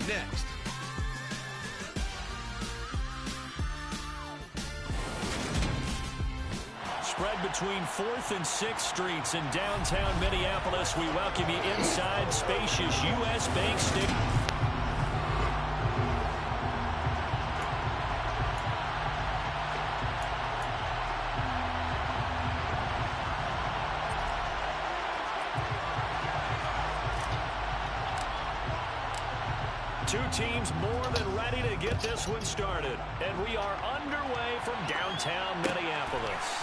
next. Spread between 4th and 6th Streets in downtown Minneapolis. We welcome you inside spacious U.S. Bank Stadium. Two teams more than ready to get this one started. And we are underway from downtown Minneapolis.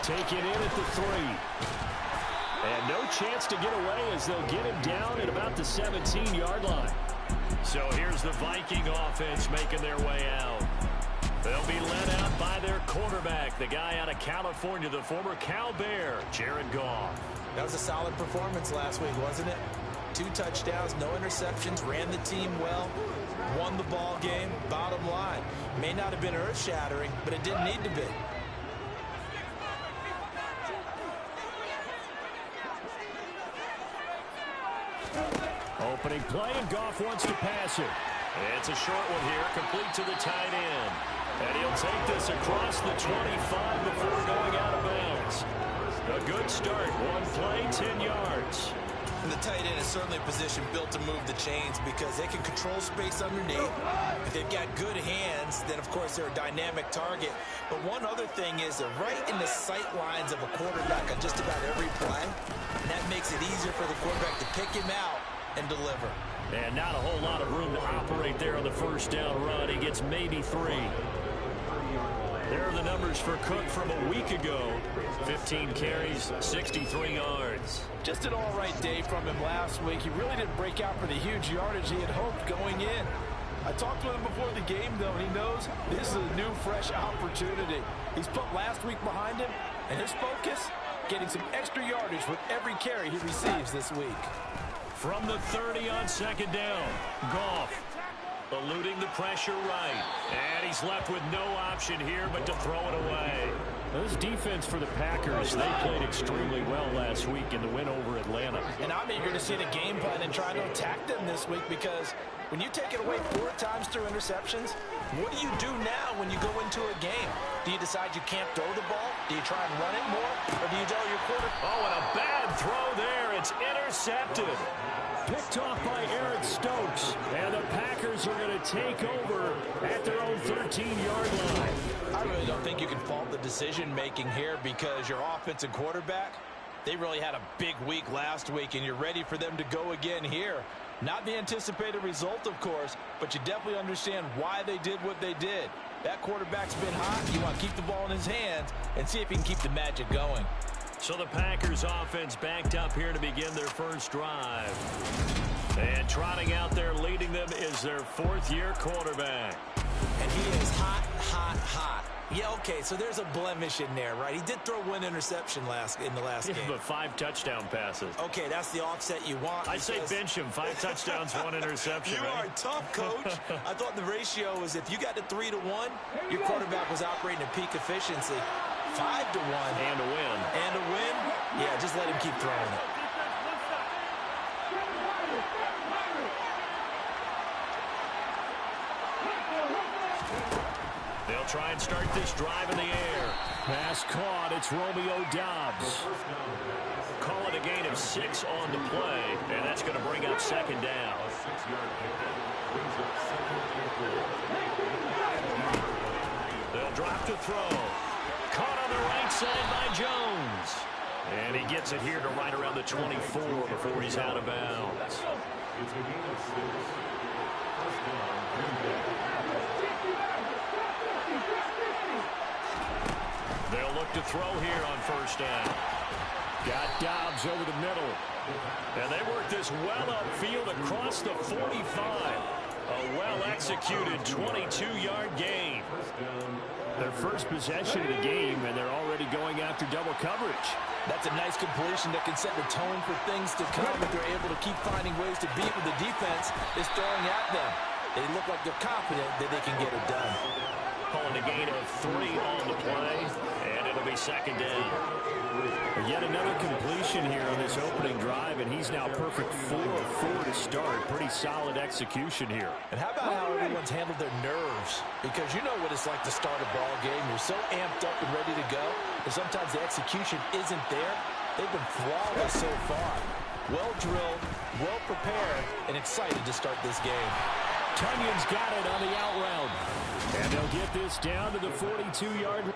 Take it in at the 3. And no chance to get away as they'll get him down at about the 17-yard line. So here's the Viking offense making their way out. They'll be led out by their quarterback, the guy out of California, the former Cal Bear, Jared Goff. That was a solid performance last week, wasn't it? 2 touchdowns, no interceptions, ran the team well, won the ball game. Bottom line, may not have been earth-shattering, but it didn't need to be. Opening play, and Goff wants to pass it. It's a short one here, complete to the tight end. And he'll take this across the 25 before going out of bounds. A good start, 1 play, 10 yards. And the tight end is certainly a position built to move the chains because they can control space underneath. If they've got good hands, then of course they're a dynamic target. But one other thing is they're right in the sight lines of a quarterback on just about every play. And that makes it easier for the quarterback to pick him out and deliver. And not a whole lot of room to operate there on the first down run. He gets maybe 3. There are the numbers for Cook from a week ago. 15 carries, 63 yards. Just an all-right day from him last week. He really didn't break out for the huge yardage he had hoped going in. I talked with him before the game, though, and he knows this is a new, fresh opportunity. He's put last week behind him, and his focus, getting some extra yardage with every carry he receives this week. From the 30 on second down, Goff eluding the pressure right. And he's left with no option here but to throw it away. This defense for the Packers, they played extremely well last week in the win over Atlanta. And I'm eager to see the game plan and try to attack them this week because when you take it away 4 times through interceptions, what do you do now when you go into a game? Do you decide you can't throw the ball? Do you try and run it more? Or do you tell your quarterback? Oh, and a bad throw there. It's intercepted. Picked off by Eric Stokes. And the Packers are going to take over at their own 13-yard line. I really don't think you can fault the decision-making here because your offensive quarterback, they really had a big week last week, and you're ready for them to go again here. Not the anticipated result, of course, but you definitely understand why they did what they did. That quarterback's been hot. You want to keep the ball in his hands and see if he can keep the magic going. So the Packers offense backed up here to begin their first drive. And trotting out there leading them is their 4th-year quarterback. And he is hot, hot, hot. Yeah, okay, so there's a blemish in there, right? He did throw 1 interception in the last game. But 5 touchdown passes. Okay, that's the offset you want. I say bench him. 5 touchdowns, 1 interception. You right? are tough, Coach. I thought the ratio was if you got to 3-to-1, your quarterback was operating at peak efficiency. 5-to-1. And a win. And a win? Yeah, just let him keep throwing it. They'll try and start this drive in the air. Pass caught. It's Romeo Doubs. Call it a gain of 6 on the play, and that's going to bring up second down. They'll drop to throw. Caught on the right side by Jones. And he gets it here to right around the 24 before he's out of bounds. They'll look to throw here on first down. Got Doubs over the middle. And they work this well upfield across the 45. A well-executed 22-yard gain. Their first possession of the game, and they're already going after double coverage. That's a nice completion that can set the tone for things to come if they're able to keep finding ways to beat what the defense is throwing at them. They look like they're confident that they can get it done. Calling a gain of 3 on the play, and it'll be second down. Yet another completion here on this opening drive, and he's now perfect 4 of 4 to start. Pretty solid execution here. And how about how everyone's handled their nerves? Because you know what it's like to start a ball game. You're so amped up and ready to go, and sometimes the execution isn't there. They've been flawless so far. Well drilled, well prepared, and excited to start this game. Tunyon's got it on the out route. And they'll get this down to the 42-yard line.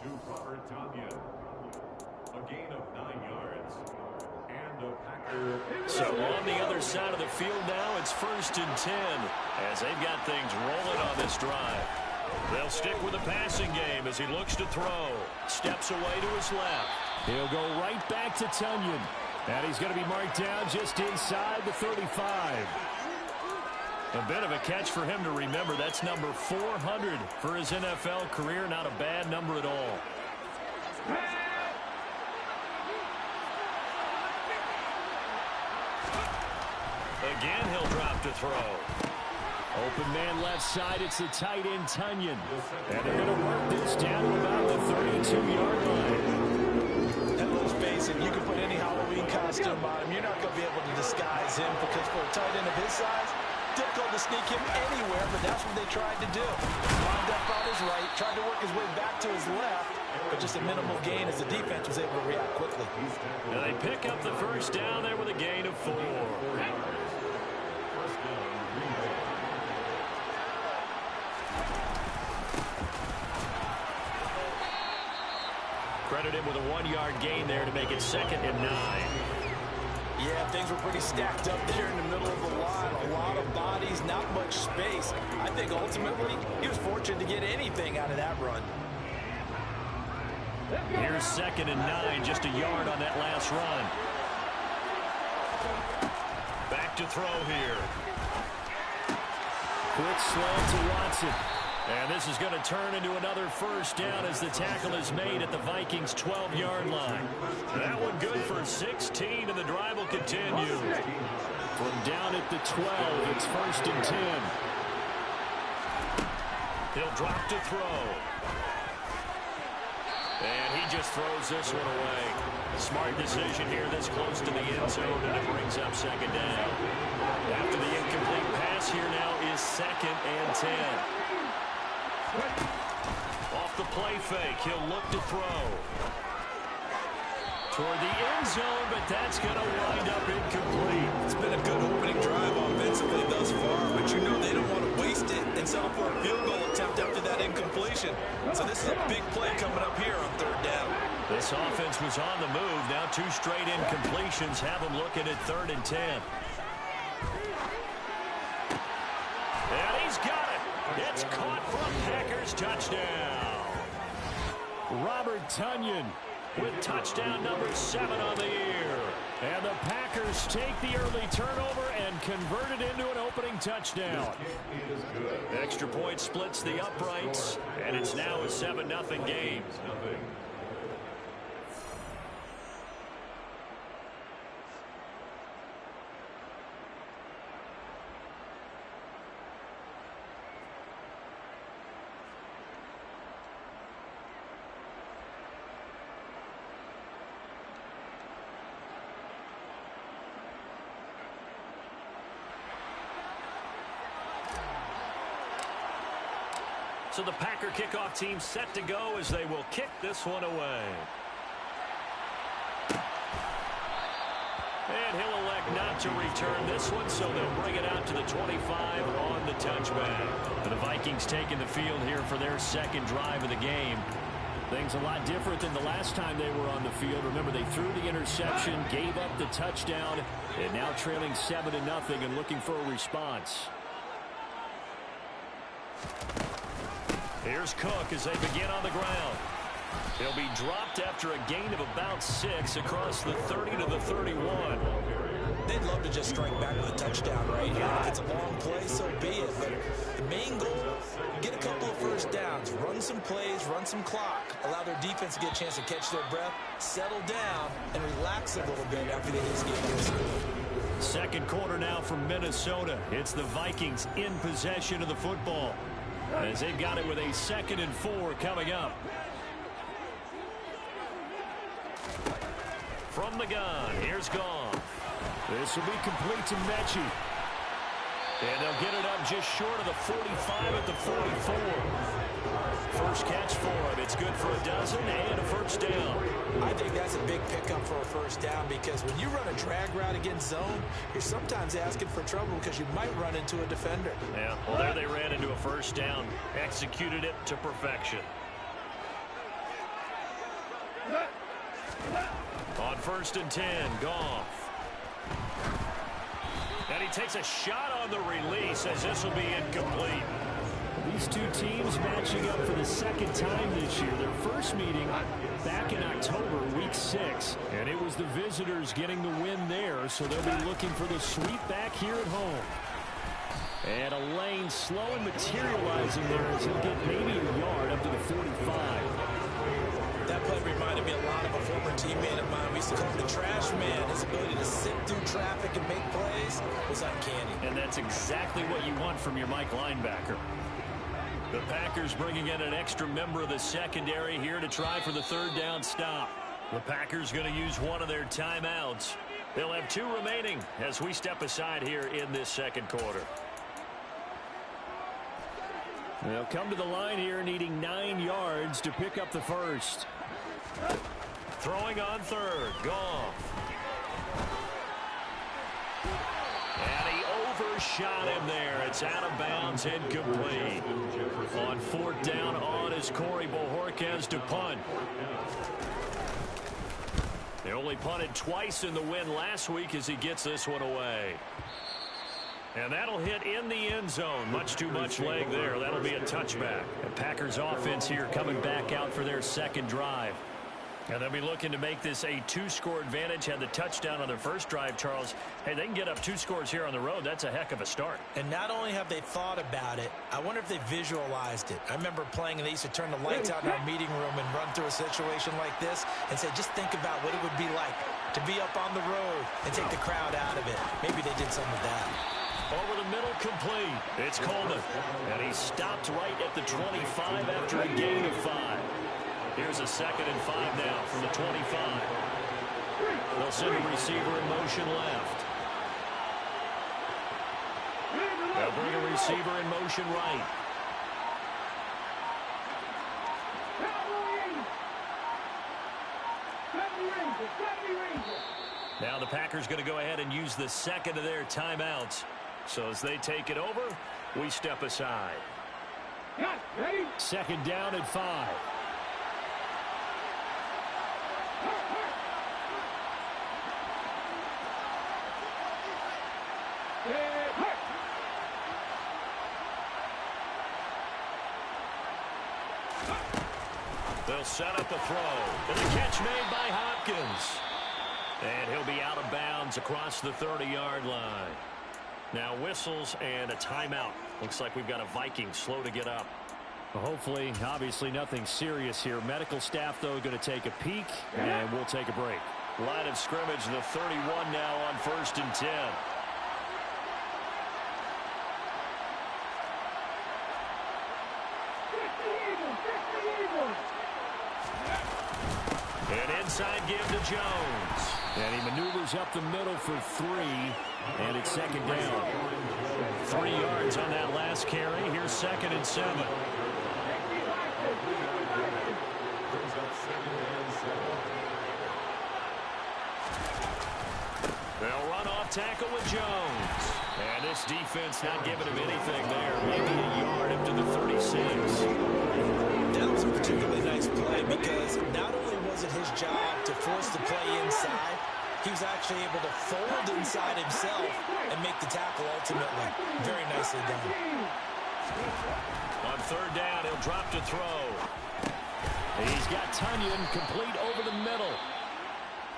To Robert Tonyan, a gain of 9 yards, and a Packer. So on the other side of the field now, it's 1st and 10 as they've got things rolling on this drive. They'll stick with the passing game as he looks to throw. Steps away to his left. He'll go right back to Tonyan. And he's going to be marked down just inside the 35. A bit of a catch for him to remember. That's number 400 for his NFL career. Not a bad number at all. Again, he'll drop to throw. Open man left side. It's the tight end Tonyan. And they're going to work this down to about the 32-yard line. And let's face it, you can put any Halloween costume on him. You're not going to be able to disguise him because for a tight end of his size, difficult to sneak him anywhere, but that's what they tried to do. Lined up on his right, tried to work his way back to his left, but just a minimal gain as the defense was able to react quickly. Now they pick up the first down there with a gain of 4. Credited with a 1-yard gain there to make it 2nd and 9. Yeah, things were pretty stacked up there in the middle of the line. A lot of bodies, not much space. I think ultimately he was fortunate to get anything out of that run. Here's 2nd and 9, just a yard on that last run. Back to throw here. Quick slant to Watson. And this is going to turn into another first down as the tackle is made at the Vikings' 12-yard line. That one good for 16, and the drive will continue. From down at the 12, it's 1st and 10. He'll drop to throw. And he just throws this one away. Smart decision here this close to the end zone, and it brings up 2nd down. After the incomplete pass, here now is 2nd and 10. Off the play fake, he'll look to throw. Toward the end zone, but that's going to wind up incomplete. It's been a good opening drive offensively thus far, but you know they don't want to waste it and settle for a field goal attempt after that incompletion. So this is a big play coming up here on 3rd down. This offense was on the move. Now 2 straight incompletions have them looking at 3rd and 10. And he's got it. It's caught for a Packers touchdown. Robert Tonyan with touchdown number 7 on the year. And the Packers take the early turnover and convert it into an opening touchdown. Extra point splits the uprights, and it's now a 7-0 game. So the Packer kickoff team set to go as they will kick this one away. And he'll elect not to return this one, so they'll bring it out to the 25 on the touchback. The Vikings taking the field here for their 2nd drive of the game. Things a lot different than the last time they were on the field. Remember, they threw the interception, gave up the touchdown, and now trailing 7-0 and looking for a response. Here's Cook as they begin on the ground. He'll be dropped after a gain of about 6 across the 30 to the 31. They'd love to just strike back with a touchdown right here. If it's a long play, so be it. But the main goal, get a couple of first downs, run some plays, run some clock, allow their defense to get a chance to catch their breath, settle down, and relax a little bit after they just get this score. Second quarter now from Minnesota. It's the Vikings in possession of the football, as they've got it with a 2nd and 4 coming up. From the gun, here's Goff. This will be complete to Mechie. And they'll get it up just short of the 45 at the 44. First catch for him. It's good for a dozen and a first down. I think that's a big pickup for a first down, because when you run a drag route against zone, you're sometimes asking for trouble because you might run into a defender. Yeah, well, there they ran into a first down. Executed it to perfection. On 1st and 10, Goff. And he takes a shot on the release, as this will be incomplete. These two teams matching up for the 2nd time this year. Their first meeting back in October, week 6. And it was the visitors getting the win there, so they'll be looking for the sweep back here at home. And a lane slow and materializing there as he'll get maybe a yard up to the 45. That play reminded me a lot of a former teammate of mine. We used to call him the trash man. His ability to sit through traffic and make plays was uncanny. And that's exactly what you want from your Mike linebacker. The Packers bringing in an extra member of the secondary here to try for the 3rd down stop. The Packers going to use one of their timeouts. They'll have 2 remaining as we step aside here in this 2nd quarter. They'll come to the line here needing 9 yards to pick up the first. Throwing on 3rd, Goff. And he overshot him there. It's out of bounds, incomplete. On 4th down, on is Corey Bojorquez to punt. They only punted twice in the win last week as he gets this one away. And that'll hit in the end zone. Much too much leg there. That'll be a touchback. The Packers offense here coming back out for their 2nd drive. And they'll be looking to make this a 2-score advantage. Had the touchdown on their first drive, Charles. Hey, they can get up 2 scores here on the road. That's a heck of a start. And not only have they thought about it, I wonder if they visualized it. I remember playing, and they used to turn the lights out in our meeting room and run through a situation like this and say, just think about what it would be like to be up on the road and take the crowd out of it. Maybe they did some of that. Over the middle, complete. It's Coleman. And he stopped right at the 25 after a gain of 5. Here's a 2nd and 5 now from the 25. They'll send a receiver in motion left. They'll bring a receiver in motion right. Now the Packers going to go ahead and use the 2nd of their timeouts. So as they take it over, we step aside. 2nd down and 5. They'll set up a throw. And the catch made by Hopkins. And he'll be out of bounds across the 30-yard line. Now whistles and a timeout. Looks like we've got a Viking slow to get up. Well, hopefully, obviously nothing serious here. Medical staff, though, going to take a peek, and we'll take a break. Line of scrimmage, the 31 now on 1st and 10. An inside give to Jones. And he maneuvers up the middle for 3, and it's 2nd down. 3 yards on that last carry. Here's 2nd and 7. They'll run off tackle with Jones. And this defense not giving him anything there. Maybe a yard up to the 36. That was a particularly nice play because not only was it his job to force the play inside, he was actually able to fold inside himself and make the tackle ultimately. Very nicely done. On third down, he'll drop to throw. He's got Tunyon complete over the middle.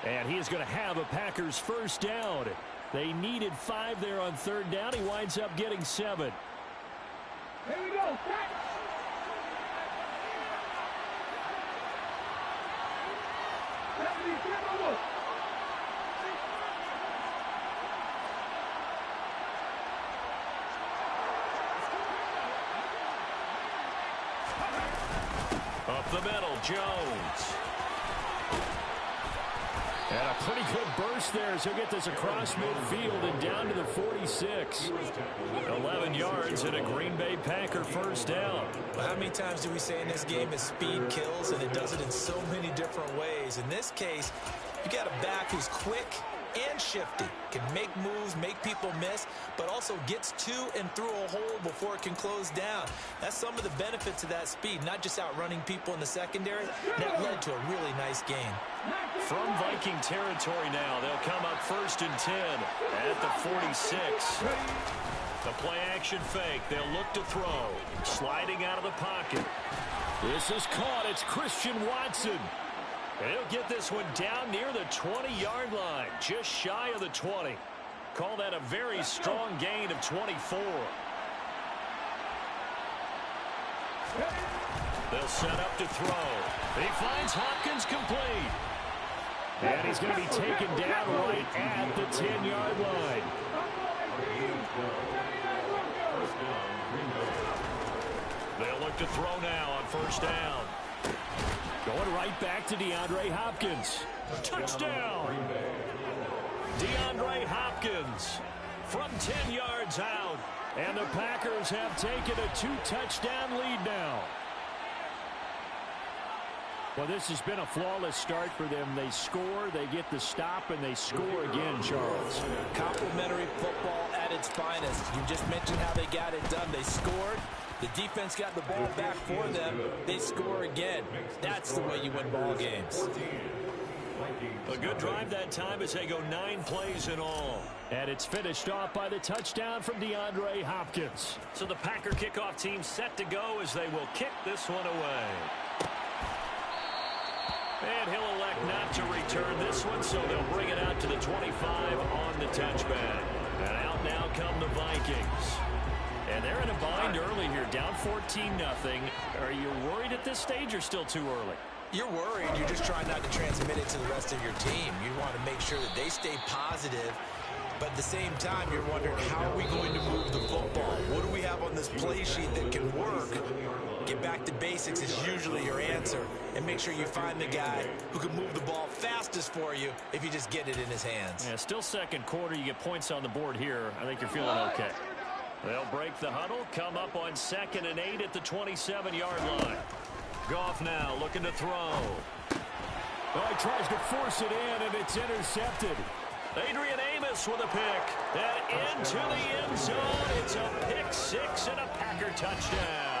And he is going to have a Packers first down. They needed 5 there on third down. He winds up getting 7. Here we go. Up the middle, Jones. And a pretty good burst there as he'll get this across midfield and down to the 46. 11 yards and a Green Bay Packer first down. Well, how many times do we say in this game is speed kills, and it does it in so many different ways? In this case, you got a back who's quick and shifty, can make moves, make people miss, but also gets to and through a hole before it can close down. That's some of the benefits of that speed, not just outrunning people in the secondary. That led to a really nice game. From Viking territory now, they'll come up 1st and 10 at the 46. The play action fake. They'll look to throw. Sliding out of the pocket. This is caught. It's Christian Watson. And he'll get this one down near the 20-yard line, just shy of the 20. Call that a very strong gain of 24. They'll set up to throw. He finds Hopkins complete. And he's going to be taken down right at the 10-yard line. They'll look to throw now on first down. Going right back to DeAndre Hopkins. Touchdown! DeAndre Hopkins from 10 yards out. And the Packers have taken a 2-touchdown lead now. Well, this has been a flawless start for them. They score, they get the stop, and they score again, Charles. Complimentary football at its finest. You just mentioned how they got it done. They scored. The defense got the ball back for them. They score again. That's the way you win ball games. A good drive that time as they go 9 plays in all. And it's finished off by the touchdown from DeAndre Hopkins. So the Packer kickoff team set to go as they will kick this one away. And he'll elect not to return this one, so they'll bring it out to the 25 on the touchback. And out now come the Vikings. And they're in a bind early here, down 14-0. Are you worried at this stage or still too early? You're worried. You're just trying not to transmit it to the rest of your team. You want to make sure that they stay positive. But at the same time, you're wondering, how are we going to move the football? What do we have on this play sheet that can work? Get back to basics is usually your answer. And make sure you find the guy who can move the ball fastest for you if you just get it in his hands. Yeah, still second quarter. You get points on the board here. I think you're feeling okay. They'll break the huddle, come up on 2nd and 8 at the 27-yard line. Goff now looking to throw. Oh, he tries to force it in, and it's intercepted. Adrian Amos with a pick. And into the end zone. It's a pick 6 and a Packer touchdown.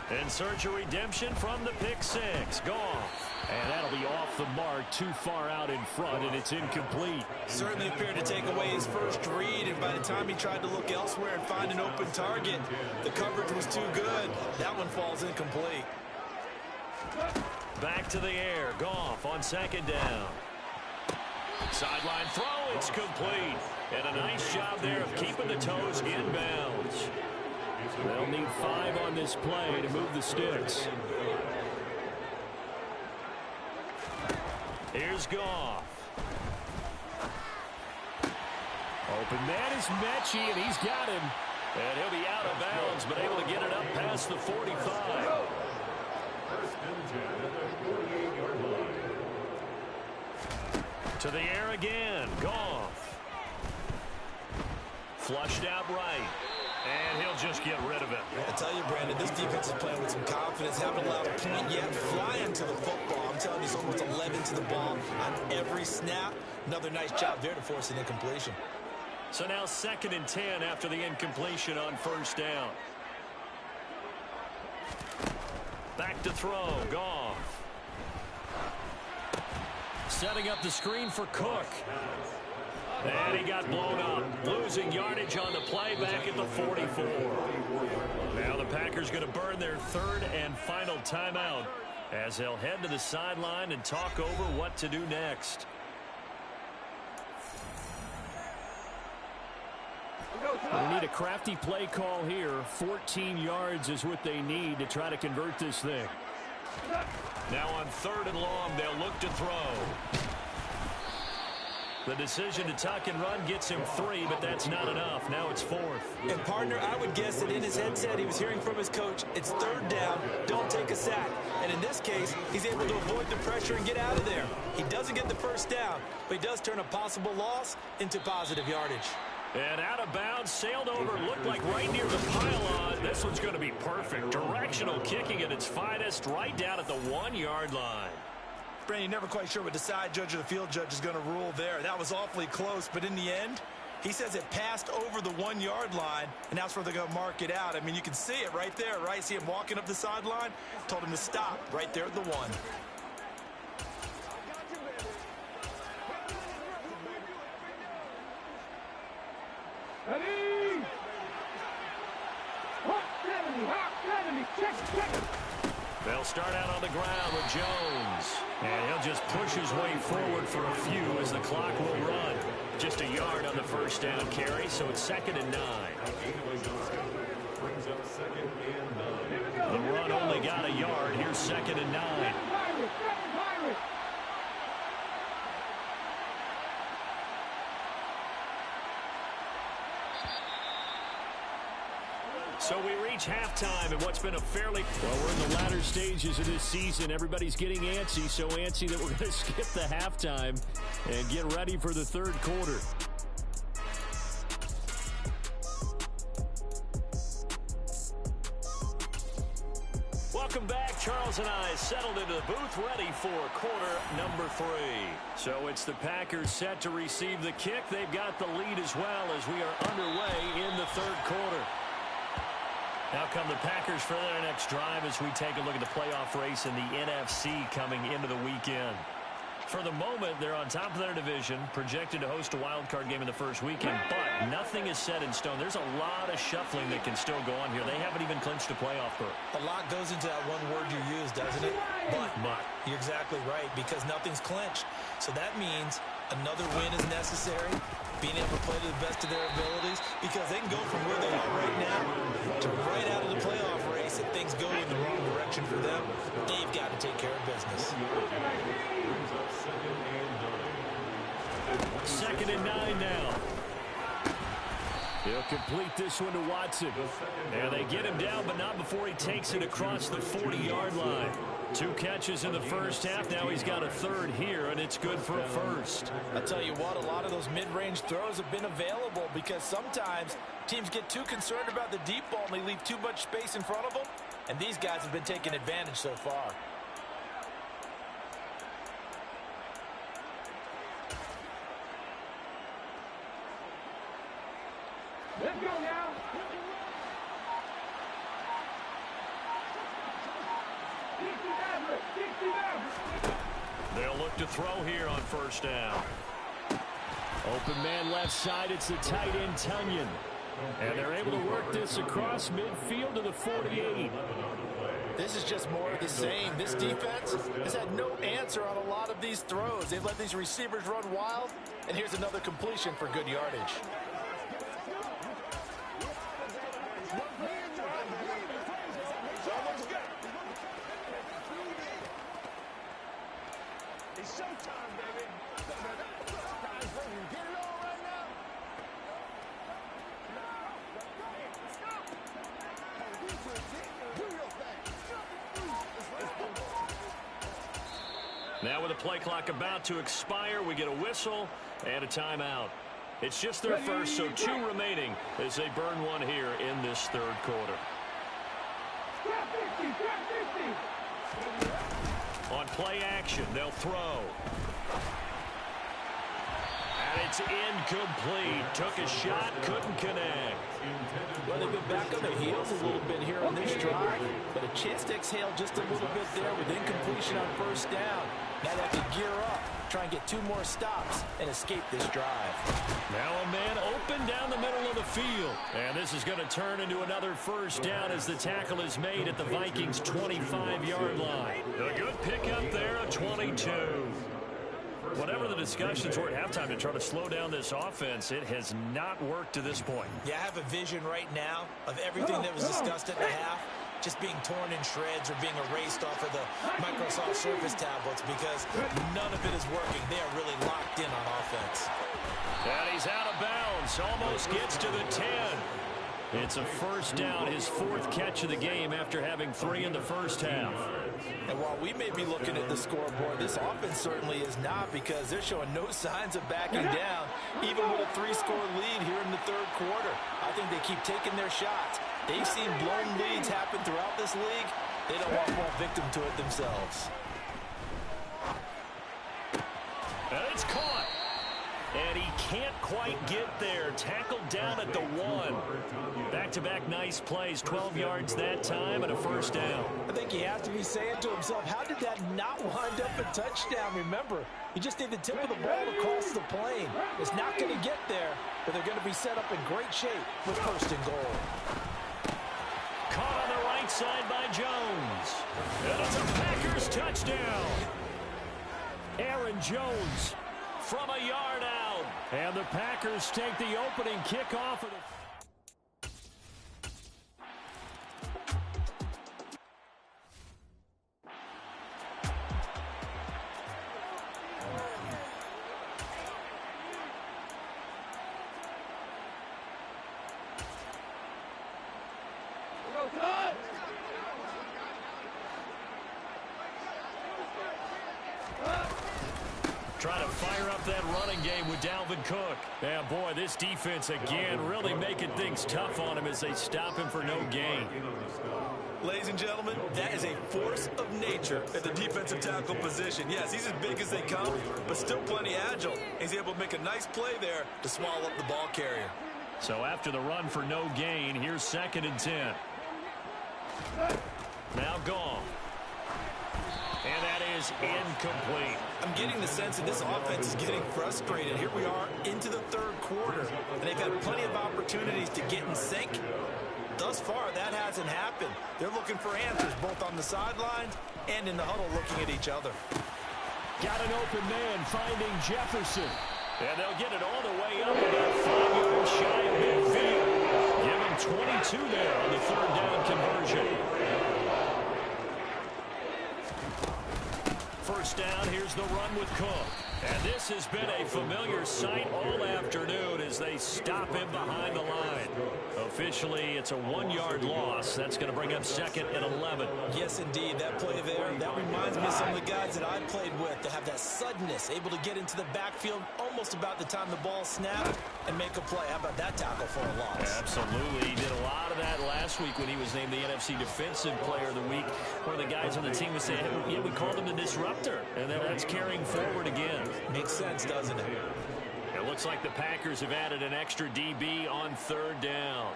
In search of redemption from the pick 6. Goff. And that'll be off the mark, too far out in front, and it's incomplete. Certainly appeared to take away his first read, and by the time he tried to look elsewhere and find an open target, the coverage was too good. That one falls incomplete. Back to the air. Goff on 2nd down. Sideline throw. It's complete. And a nice job there of keeping the toes inbounds. They'll need 5 on this play to move the sticks. Here's Goff. Open man is Mechie, and he's got him. And he'll be out of bounds, but able to get it up past the 45. To the air again. Goff. Flushed out right. And he'll just get rid of it. I tell you, Brandon, this defense is playing with some confidence, haven't allowed a point yet, flying to the football. I'm telling you, it's almost 11 to the ball on every snap. Another nice job there to force an incompletion. So now 2nd and 10 after the incompletion on 1st down. Back to throw, Goff. Setting up the screen for Cook. And he got blown up, losing yardage on the play back at the 44. Now the Packers going to burn their 3rd and final timeout as they'll head to the sideline and talk over what to do next. They need a crafty play call here. 14 yards is what they need to try to convert this thing. Now on 3rd and long, they'll look to throw. The decision to tuck and run gets him 3, but that's not enough. Now it's 4th. And, partner, I would guess that in his headset he was hearing from his coach, it's 3rd down, don't take a sack. And in this case, he's able to avoid the pressure and get out of there. He doesn't get the 1st down, but he does turn a possible loss into positive yardage. And out of bounds, sailed over, looked like right near the pylon. This one's going to be perfect. Directional kicking at its finest, right down at the 1-yard line. Brandon, never quite sure what the side judge or the field judge is going to rule there. That was awfully close, but in the end, he says it passed over the 1-yard line, and that's where they're going to mark it out. I mean, you can see it right there, right? See him walking up the sideline? Told him to stop right there at the 1. Ready? Hot 70, check. They'll start out on the ground with Jones. And he'll just push his way forward for a few as the clock will run. Just a yard on the 1st down carry, so it's 2nd and 9. The run only got a yard. Here's 2nd and 9. So we reach halftime in what's been a fairly... Well, we're in the latter stages of this season. Everybody's getting antsy, so antsy that we're going to skip the halftime and get ready for the 3rd quarter. Welcome back. Charles and I settled into the booth ready for quarter number 3. So it's the Packers set to receive the kick. They've got the lead as well as we are underway in the 3rd quarter. Now come the Packers for their next drive as we take a look at the playoff race in the NFC coming into the weekend. For the moment, they're on top of their division, projected to host a wild-card game in the first weekend, but nothing is set in stone. There's a lot of shuffling that can still go on here. They haven't even clinched a playoff berth. A lot goes into that one word you used, doesn't it? But. You're exactly right, because nothing's clinched. So that means another win is necessary, being able to play to the best of their abilities, because they can go from where they are right now to right out of the playoff race. If things go in the wrong direction for them, they've got to take care of business. 2nd and 9 now. He'll complete this one to Watson. And they get him down, but not before he takes it across the 40-yard line. 2 catches in the first half. Now he's got a 3rd here, and it's good for a 1st. I'll tell you what, a lot of those mid-range throws have been available because sometimes teams get too concerned about the deep ball and they leave too much space in front of them, and these guys have been taking advantage so far. Let's go now. They'll look to throw here on 1st down. Open man left side. It's the tight end, Tunyon. And they're able to work this across midfield to the 48. This is just more of the same. This defense has had no answer on a lot of these throws. They've let these receivers run wild, and here's another completion for good yardage. Now with the play clock about to expire, we get a whistle and a timeout. It's just their first, so 2 remaining as they burn one here in this third quarter. Drop 50, drop 50. On play action, they'll throw. And it's incomplete. Took a shot, couldn't connect. Well, they've been back on their heels a little bit here on this drive, but a chance to exhale just a little bit there with incompletion on first down. Now they have to gear up, try and get 2 more stops, and escape this drive. Now a man open down the middle of the field. And this is going to turn into another first down as the tackle is made at the Vikings' 25-yard line. A good pickup there, a 22. Whatever the discussions were at halftime to try to slow down this offense, it has not worked to this point. Yeah, I have a vision right now of everything that was discussed at the half just being torn in shreds or being erased off of the Microsoft Surface tablets because none of it is working. They are really locked in on offense. And he's out of bounds. Almost gets to the 10. It's a first down, his 4th catch of the game after having 3 in the first half. And while we may be looking at the scoreboard, this offense certainly is not because they're showing no signs of backing down, even with a 3-score lead here in the third quarter. I think they keep taking their shots. They've seen blown leads happen throughout this league. They don't want to fall victim to it themselves. And it's caught. And he can't quite get there. Tackled down at the 1. Back-to-back nice plays. 12 yards that time and a first down. I think he has to be saying to himself, how did that not wind up a touchdown? Remember, you just need the tip of the ball across the plane. It's not going to get there, but they're going to be set up in great shape with first and goal. Caught on the right side by Jones. And it's a Packers touchdown. Aaron Jones from a yard out. And the Packers take the opening kickoff of the... Trying to fire up that running game with Dalvin Cook. Yeah, boy, this defense again really making things tough on him as they stop him for no gain. Ladies and gentlemen, that is a force of nature at the defensive tackle position. Yes, he's as big as they come, but still plenty agile. He's able to make a nice play there to swallow up the ball carrier. So after the run for no gain, here's 2nd and 10. Now gone. And that is incomplete. I'm getting the sense that this offense is getting frustrated. Here we are into the third quarter, and they've had plenty of opportunities to get in sync. Thus far, that hasn't happened. They're looking for answers both on the sidelines and in the huddle looking at each other. Got an open man finding Jefferson. And they'll get it all the way up about 5 yards shy of midfield. Give him 22 there on the 3rd down conversion. First down, here's the run with Cook. And this has been a familiar sight all afternoon as they stop him behind the line. Officially, it's a 1-yard loss. That's going to bring up 2nd and 11. Yes, indeed. That play there, that reminds me of some of the guys that I played with that have that suddenness, able to get into the backfield almost about the time the ball snapped and make a play. How about that tackle for a loss? Absolutely. He did a lot of that last week when he was named the NFC Defensive Player of the Week. One of the guys on the team was saying, yeah, we called him the disruptor. And then that's carrying forward again. Makes sense, doesn't it? It looks like the Packers have added an extra DB on 3rd down.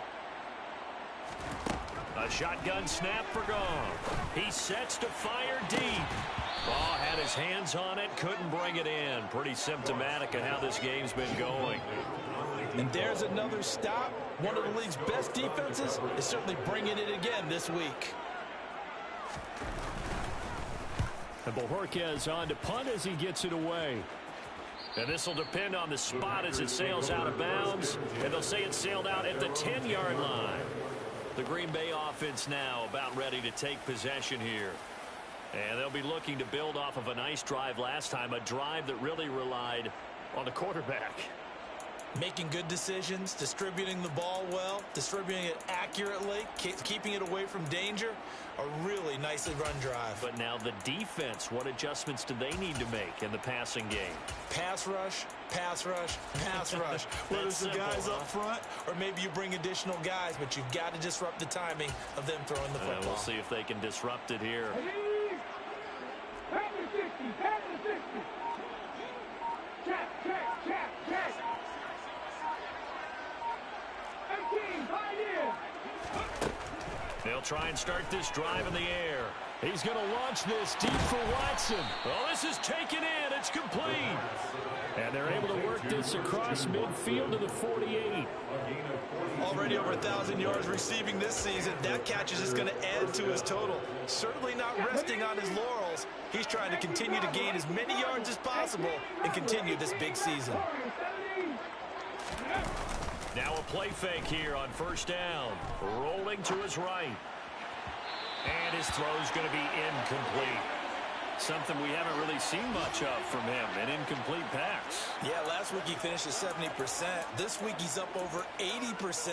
A shotgun snap for Goff. He sets to fire deep. Oh, had his hands on it, couldn't bring it in. Pretty symptomatic of how this game's been going. And there's another stop. One of the league's best defenses is certainly bringing it again this week. And Bojorquez on to punt as he gets it away. And this will depend on the spot as it sails out of bounds. And they'll say it sailed out at the 10-yard line. The Green Bay offense now about ready to take possession here. And they'll be looking to build off of a nice drive last time, a drive that really relied on the quarterback. Making good decisions, distributing the ball well, distributing it accurately, keeping it away from danger. A really nicely run drive. But now the defense, what adjustments do they need to make in the passing game? Pass rush, pass rush, pass rush. Whether it's the guys up front or maybe you bring additional guys, but you've got to disrupt the timing of them throwing the football. We'll see if they can disrupt it here. Pass to 60, pass to 60. Check, check, check, check. 18, tight end. They'll try and start this drive in the air. He's going to launch this deep for Watson. Oh, this is taken in. It's complete. And they're able to work this across midfield to the 48. Already over 1,000 yards receiving this season. That catch is just going to add to his total. Certainly not resting on his laurels. He's trying to continue to gain as many yards as possible and continue this big season. Now a play fake here on first down. Rolling to his right. And his throw's going to be incomplete. Something we haven't really seen much of from him, an incomplete pass. Yeah, last week he finished at 70%. This week he's up over 80%.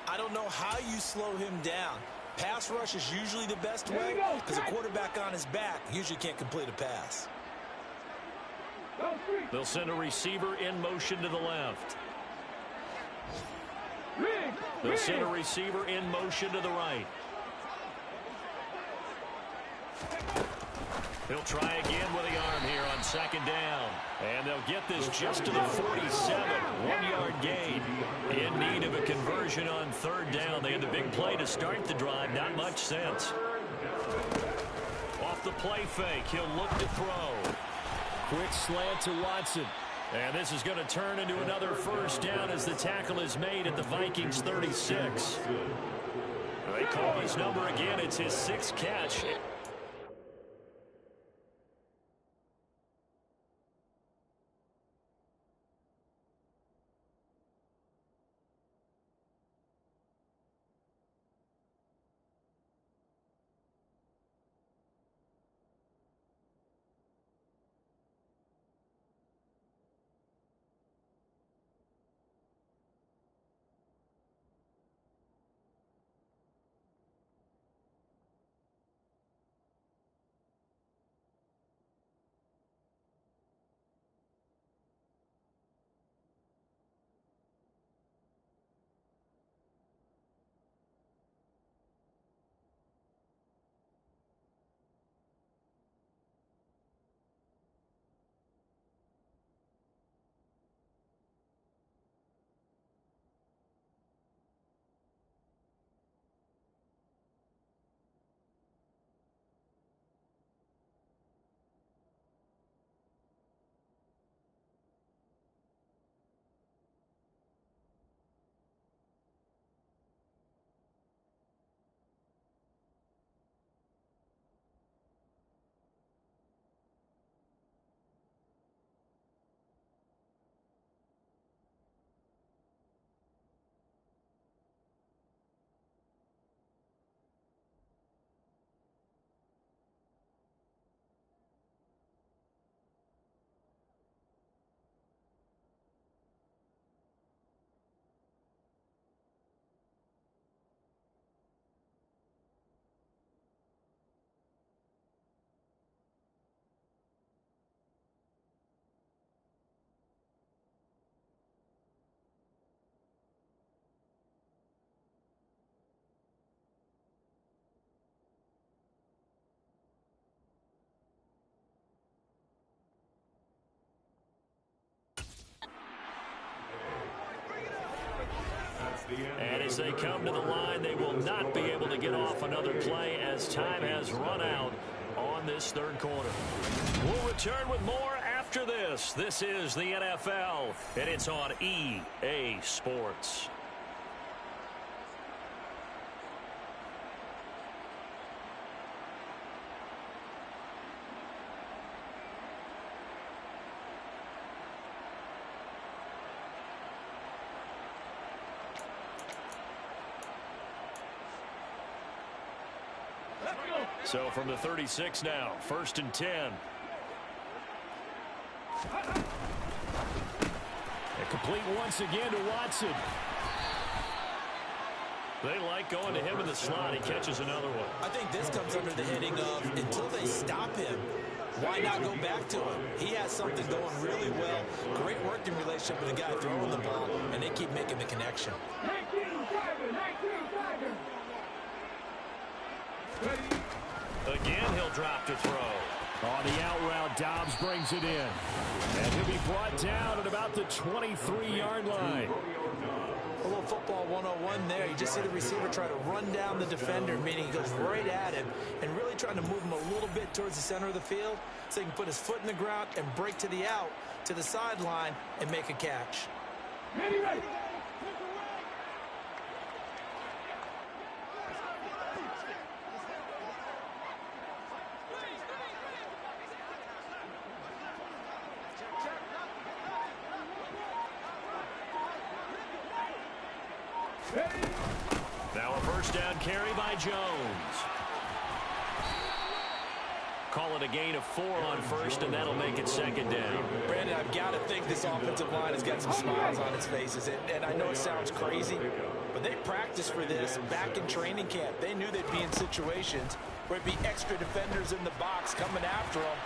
I don't know how you slow him down. Pass rush is usually the best way because a quarterback on his back usually can't complete a pass. They'll send a receiver in motion to the left. They'll send a receiver in motion to the right. He'll try again with the arm here on second down. And they'll get this just to the 47. 1-yard gain. In need of a conversion on third down. They had the big play to start the drive. Not much sense. Off the play fake. He'll look to throw. Quick slant to Watson. And this is going to turn into another first down as the tackle is made at the Vikings 36. They call his number again. It's his 6th catch. And as they come to the line, they will not be able to get off another play as time has run out on this third quarter. We'll return with more after this. This is the NFL, and it's on EA Sports. So from the 36 now, 1st and 10. And complete once again to Watson. They like going to him in the slot. He catches another one. I think this comes under the heading of until they stop him, why not go back to him? He has something going really well. Great working relationship with the guy throwing the ball, and they keep making the connection. 19 Tiger. Again, he'll drop to throw. On the out route, Dobbs brings it in. And he'll be brought down at about the 23-yard line. A little football 101 there. You just see the receiver try to run down the defender, meaning he goes right at him and really trying to move him a little bit towards the center of the field so he can put his foot in the ground and break to the out, to the sideline, and make a catch. Ready, ready. Now a first down carry by Jones. Call it a gain of 4 on first, and that'll make it second down. Brandon, I've got to think this offensive line has got some smiles on its faces. And I know it sounds crazy, but they practiced for this back in training camp. They knew they'd be in situations where it'd be extra defenders in the box coming after them,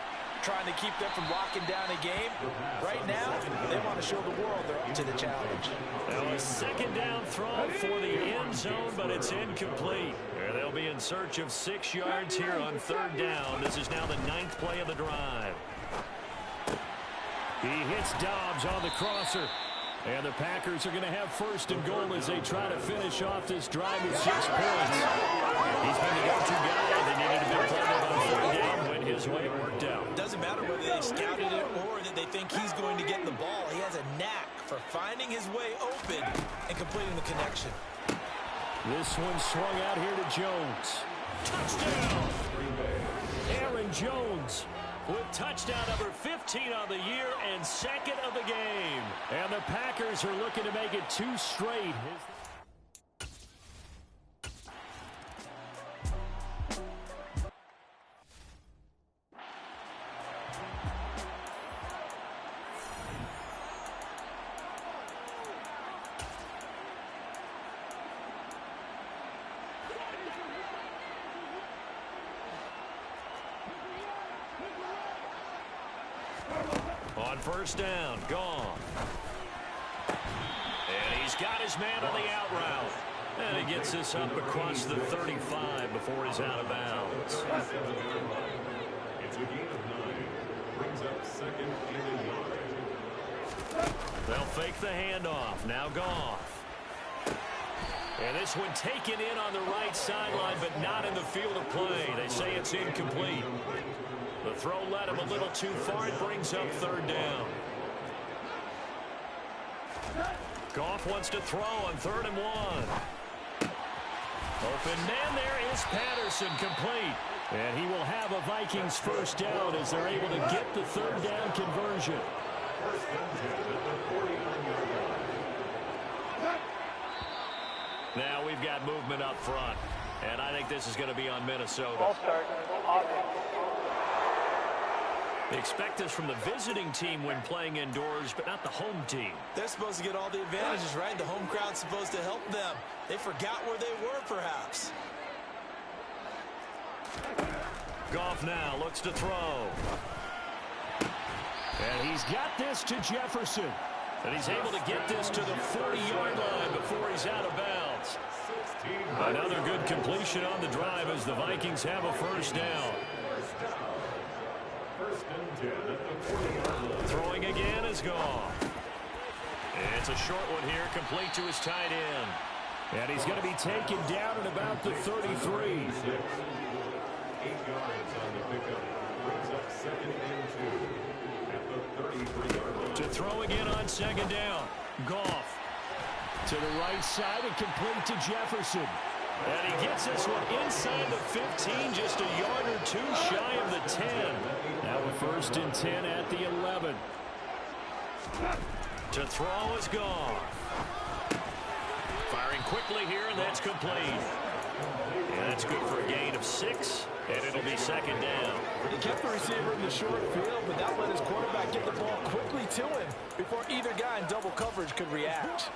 trying to keep them from locking down a game. Right now, they want to show the world they're up to the challenge. Now a second down throw for the end zone, but it's incomplete. They'll be in search of 6 yards here on third down. This is now the 9th play of the drive. He hits Dobbs on the crosser. And the Packers are going to have first and goal as they try to finish off this drive with 6 points. He's been the go-to guy. They needed a big play on third down when his way worked out. Doesn't matter whether they scouted it or that they think he's going to get the ball. He has a knack for finding his way open and completing the connection. This one swung out here to Jones. Touchdown! Aaron Jones With touchdown number 15 on the year and second of the game. And the Packers are looking to make it 2 straight. On first down, gone. And he's got his man on the out route. And he gets this up across the 35 before he's out of bounds. It's a gain of 9. Brings up second and a yard. They'll fake the handoff. Now Goff. And this one taken in on the right sideline, but not in the field of play. They say it's incomplete. The throw led him a little too far. It brings up third down. Goff wants to throw on 3rd and 1. Open man there is Patterson, complete. And he will have a Vikings first down as they're able to get the 3rd down conversion. First and 10 at the 49-yard line. Now we've got movement up front. And I think this is going to be on Minnesota. All start. Expect this from the visiting team when playing indoors, but not the home team. They're supposed to get all the advantages, right? The home crowd's supposed to help them. They forgot where they were, perhaps. Goff now looks to throw. And he's got this to Jefferson. And he's able to get this to the 40-yard line before he's out of bounds. Another good completion on the drive as the Vikings have a first down. First and 10 at the 40-yard line. Throwing again is Goff. It's a short one here, complete to his tight end. And he's going to be taken down at about the 33. 8 yards on the pickup. Brings up second and 2 at the 33-yard line. To throw again on second down. Goff. To the right side and complete to Jefferson. And he gets this one inside the 15, just a yard or 2 shy of the 10. Now a first and 10 at the 11. To throw is Goff. Firing quickly here, and that's complete. And that's good for a gain of 6, and it'll be second down. He kept the receiver in the short field, but that let his quarterback get the ball quickly to him. before either guy in double coverage could react.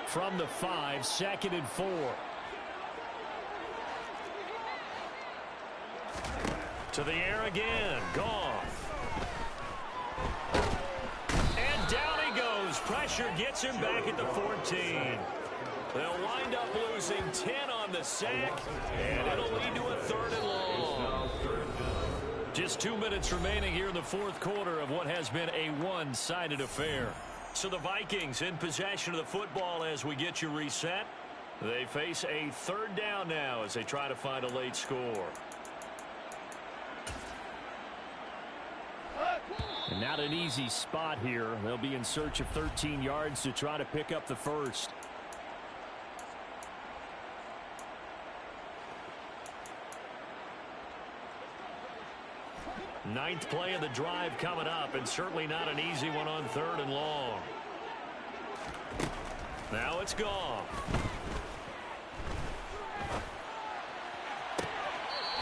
From the 5, 2nd and 4. To the air again. Goff. And down he goes. Pressure gets him back at the 14. They'll wind up losing 10 on the sack, and it'll lead to a 3rd and long. Just 2 minutes remaining here in the 4th quarter of what has been a one-sided affair. So the Vikings in possession of the football as we get you reset. They face a 3rd down now as they try to find a late score. And not an easy spot here. They'll be in search of 13 yards to try to pick up the first. Ninth play of the drive coming up, and certainly not an easy one on 3rd and long. Now it's gone.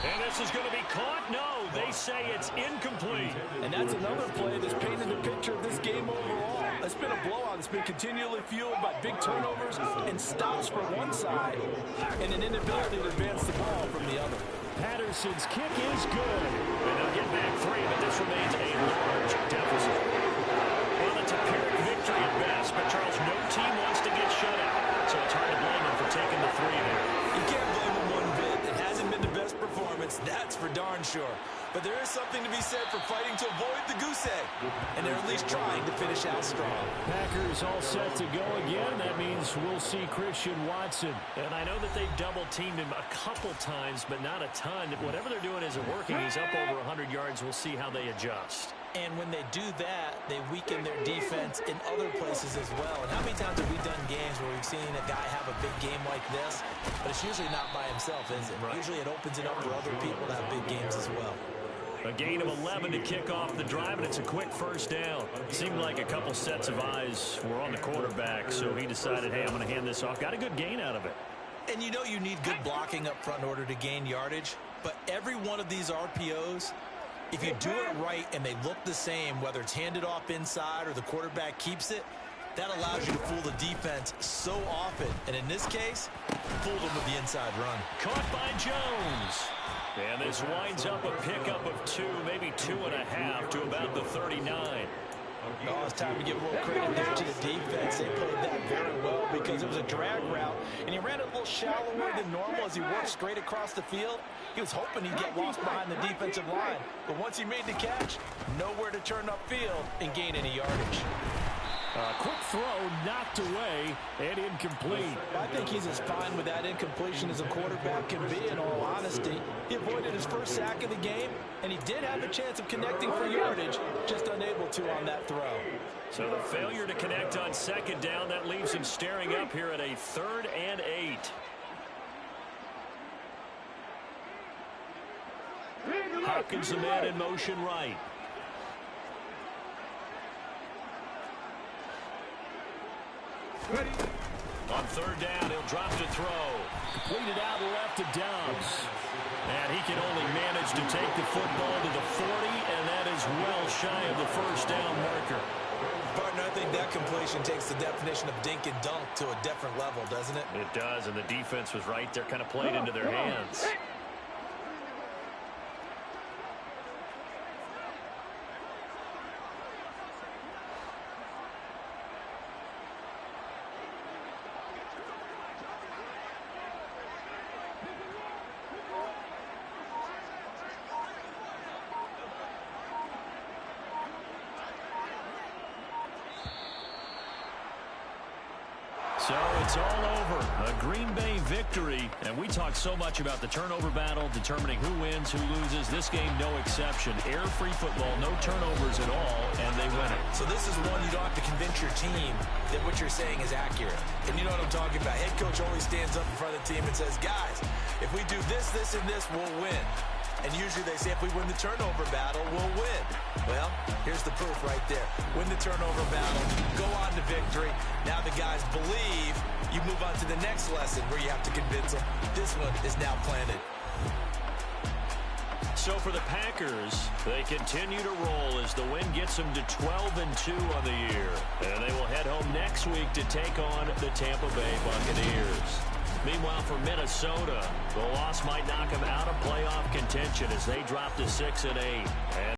And this is going to be caught. No, they say it's incomplete. And that's another play that's painted the picture of this game overall. It's been a blowout. It's been continually fueled by big turnovers and stops from one side and an inability to advance the ball from the other. Patterson's kick is good. And they'll get back 3, but this remains a large deficit. Well, it's a Pyrrhic victory at best, but Charles, no team wants to get shut out. So it's hard to blame them for taking the 3 there. You can't blame them one bit. It hasn't been the best performance, that's for darn sure. But there is something to be said for fighting to avoid the goose egg. And they're at least trying to finish out strong. Packers all set to go again. That means we'll see Christian Watson. And I know that they've double-teamed him a couple times, but not a ton. Whatever they're doing isn't working. He's up over 100 yards. We'll see how they adjust. And when they do that, they weaken their defense in other places as well. And how many times have we done games where we've seen a guy have a big game like this? But it's usually not by himself, is it? Right. Usually it opens it up for other people to have big games as well. A gain of 11 to kick off the drive, and it's a quick 1st down. Seemed like a couple sets of eyes were on the quarterback, so he decided, hey, I'm going to hand this off. Got a good gain out of it. And you know you need good blocking up front in order to gain yardage, but every one of these RPOs, if you do it right and they look the same, whether it's handed off inside or the quarterback keeps it, that allows you to fool the defense so often. And in this case, fooled them with the inside run. Caught by Jones. And this winds up a pickup of 2, maybe 2.5 to about the 39. Oh, it's time to give a little credit there to the defense. They played that very well because it was a drag route, and he ran a little shallower than normal as he worked straight across the field. He was hoping he'd get lost behind the defensive line, but once he made the catch, nowhere to turn upfield and gain any yardage. Quick throw knocked away and incomplete. I think he's as fine with that incompletion as a quarterback can be, in all honesty. He avoided his first sack of the game, and he did have a chance of connecting for yardage, just unable to on that throw. So the failure to connect on 2nd down, that leaves him staring up here at a 3rd and 8. Hopkins, the man in motion right. On 3rd down, he'll drop to throw. Completed out left to Dobbs. And he can only manage to take the football to the 40, and that is well shy of the 1st down marker. Partner, I think that completion takes the definition of dink and dunk to a different level, doesn't it? It does, and the defense was right there, kind of played into their hands. So it's all over. A Green Bay victory. And we talk so much about the turnover battle, determining who wins, who loses. This game, no exception. Air-free football, no turnovers at all, and they win it. So this is one you don't have to convince your team that what you're saying is accurate. And you know what I'm talking about. Head coach always stands up in front of the team and says, guys, if we do this, this, and this, we'll win. And usually they say if we win the turnover battle, we'll win. Well, here's the proof right there. Win the turnover battle, go on to victory. Now the guys believe. You move on to the next lesson where you have to convince them. This one is now planted. So for the Packers, they continue to roll as the win gets them to 12-2 on the year. And they will head home next week to take on the Tampa Bay Buccaneers. Meanwhile, for Minnesota, the loss might knock them out of playoff contention as they drop to 6-8.